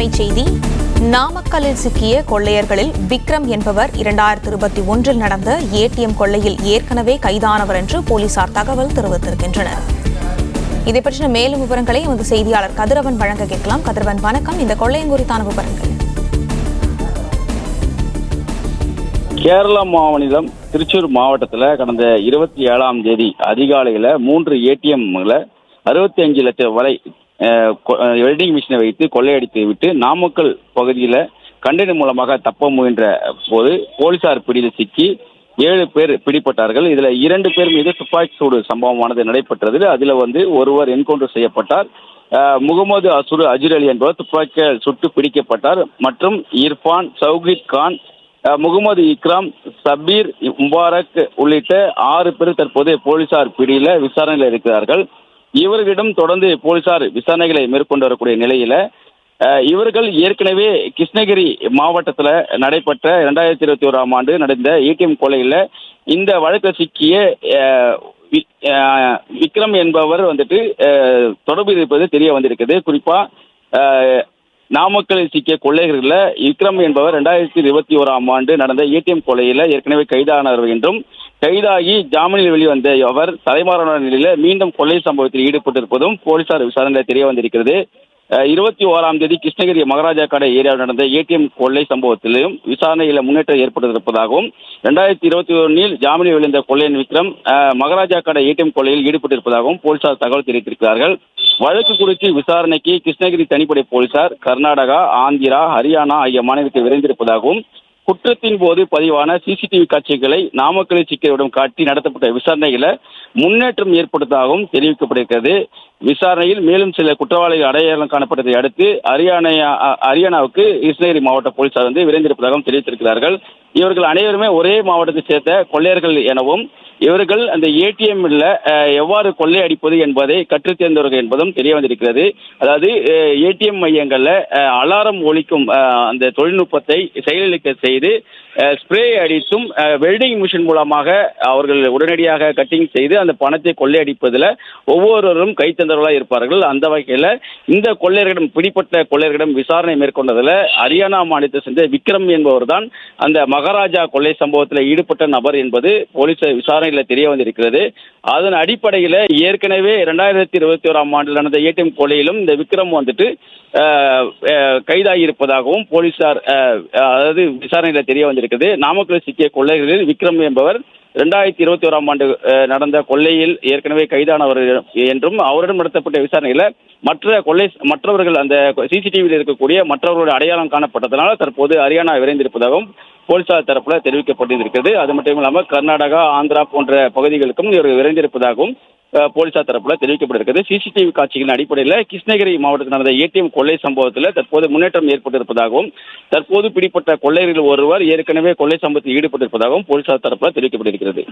அண்மைச் செய்தி. நாமக்கல்லில் சிக்கிய கொள்ளையர்களில் விக்ரம் என்பவர் 2021 நடந்த ஏடிஎம் கொள்ளையில் ஏற்கனவே கைதானவர் என்று போலீசார் தகவல் தெரிவித்திருக்கின்றனர். இதை பற்றின மேலும் விவரங்களை எமது செய்தியாளர் கதிரவன் வழங்க கேட்கலாம். கதிரவன், வணக்கம். இந்த கொள்ளையின் குறித்தான விவரங்கள். கேரள மாநிலம் திருச்சூர் மாவட்டத்தில் கடந்த 27ஆம் தேதி அதிகாலையில் 3 ஏடிஎம்ல 65 லட்சம் வரை வெல்டிங் மிஷினை வைத்து கொள்ளையடித்து விட்டு நாமக்கல் பகுதியில் கண்டெய்னர் மூலமாக தப்ப முயன்ற போது போலீசார் பிடியில் சிக்கி 7 பேர் பிடிப்பட்டார்கள். இதில் 2 பேர் மீது துப்பாக்கி சூடு சம்பவமானது நடைபெற்றது. அதில் ஒருவர் என்கவுண்டர் செய்யப்பட்டார். முகமது அஜுர் அலி என்பவர் துப்பாக்கியால் சுட்டு பிடிக்கப்பட்டார். மற்றும் இர்ஃபான், சௌகித் கான், முகமது இக்ராம், சபீர், முபாரக் உள்ளிட்ட 6 பேர் தற்போது போலீசார் பிடியில் விசாரணையில் இருக்கிறார்கள். இவர்களிடம் தொடர்ந்து போலீசார் விசாரணைகளை மேற்கொண்டு வரக்கூடிய நிலையில இவர்கள் ஏற்கனவே கிருஷ்ணகிரி மாவட்டத்தில் நடைபெற்ற 2021ஆம் ஆண்டு நடந்த ஏடிஎம் கொலையில் இந்த வழக்கில் சிக்கிய விக்ரம் என்பவர் தொடர்பு இருப்பது தெரிய வந்திருக்குது. குறிப்பா நாமக்கலில் சிக்கிய கொள்ளையர்களில் விக்ரம் என்பவர் 2021ஆம் ஆண்டு நடந்த ஏடிஎம் கொலையில் ஏற்கனவே கைதானவர் என்றும், கைதாகி ஜாமீனில் வெளிவந்த அவர் தலைமறைவான நிலையில் மீண்டும் கொள்ளை சம்பவத்தில் ஈடுபட்டிருப்பதும் போலீசார் விசாரணையில் தெரிய வந்திருக்கிறது. 21ஆம் தேதி கிருஷ்ணகிரி மகாராஜா கடை ஏரியாவில் நடந்த ஏடிஎம் கொள்ளை சம்பவத்திலும் விசாரணையில் முன்னேற்றம் ஏற்பட்டிருப்பதாகவும், 2021இல் ஜாமீனில் வெளிவந்த கொள்ளையன் விக்ரம் மகாராஜா கடை ஏடிஎம் கொள்ளையில் ஈடுபட்டிருப்பதாகவும் போலீசார் தகவல் தெரிவித்திருக்கிறார்கள். வழக்கு குறித்து விசாரணைக்கு கிருஷ்ணகிரி தனிப்படை போலீசார் கர்நாடகா, ஆந்திரா, ஹரியானா ஆகிய மாநிலத்தில் விரைந்திருப்பதாகவும், குற்றத்தின் போது பதிவான சிசிடிவி காட்சிகளை நாமக்கலை சிக்கியரிடம் காட்டி நடத்தப்பட்ட விசாரணைகளை முன்னேற்றம் ஏற்படுத்ததாகவும் தெரிவிக்கப்பட்டிருக்கிறது. விசாரணையில் மேலும் சில குற்றவாளிகள் அடையாளம் காணப்பட்டதை அடுத்து ஹரியானாவுக்கு கிருஷ்ணகிரி மாவட்ட போலீசார் விரைந்திருப்பதாகவும் தெரிவித்திருக்கிறார்கள். இவர்கள் அனைவருமே ஒரே மாவட்டத்தை சேர்ந்த கொள்ளையர்கள் எனவும், இவர்கள் அந்த ஏடிஎம்ல எவ்வாறு கொள்ளையடிப்பது என்பதை கற்றுத் தேர்ந்தவர்கள் என்பதும் தெரிய வந்திருக்கிறது. அதாவது ஏடிஎம் மையங்களில் அலாரம் ஒலிக்கும் அந்த தொழில்நுட்பத்தை செயலிழக்க செய்து ஸ்ப்ரே அடித்தும் வெல்டிங் மிஷின் மூலமாக அவர்கள் உடனடியாக கட்டிங் செய்து அந்த பணத்தை கொள்ளையடிப்பதில் ஒவ்வொருவரும் கைத்தந்தவர்களாக இருப்பார்கள். அந்த வகையில் இந்த பிடிப்பட்ட கொள்ளையர்களிடம் விசாரணை மேற்கொண்டதில் ஹரியானா மாநிலத்தை சேர்ந்த விக்ரம் என்பவர் தான் அந்த மகாராஜா கொள்ளை சம்பவத்தில் ஈடுபட்ட நபர் என்பது போலீஸ் விசாரணையில் தெரிய வந்திருக்கிறது. அதன் அடிப்படையில் ஏற்கனவே 2021ஆம் ஆண்டில் நடந்த ஏடிஎம் கொலையிலும் இந்த விக்ரம் கைதாகி இருப்பதாகவும் போலீசார் விசாரணையில் தெரிய வந்திருக்கிறது. நாமக்கல் சிக்கிய கொள்ளைகளில் விக்ரம் என்பவர் 2021ஆம் ஆண்டு நடந்த கொள்ளையில் ஏற்கனவே கைதானவர் என்றும், அவரிடம் நடத்தப்பட்ட விசாரணையில் மற்றவர்கள் அந்த சிசிடிவியில் இருக்கக்கூடிய மற்றவர்களுடைய அடையாளம் காணப்பட்டதனால் தற்போது ஹரியானா விரைந்திருப்பதாகவும் போலீசார் தரப்பில் தெரிவிக்கப்பட்டிருக்கிறது. அது மட்டும் இல்லாமல் கர்நாடகா, ஆந்திரா போன்ற பகுதிகளுக்கும் இவர்கள் விரைந்திருப்பதாகவும் போலீசார் தரப்பில் தெரிவிக்கப்பட்டிருக்கிறது. சிசிடிவி காட்சிகளின் அடிப்படையில் கிருஷ்ணகிரி மாவட்டத்தில் நடந்த ஏடிஎம் கொள்ளை சம்பவத்தில் தற்போது முன்னேற்றம் ஏற்பட்டிருப்பதாகவும், தற்போது பிடிப்பட்ட கொள்ளையர்கள் ஒருவர் ஏற்கனவே கொள்ளை சம்பவத்தில் ஈடுபட்டிருப்பதாகவும் போலீசார் தரப்பில் தெரிவிக்கப்பட்டிருக்கிறது.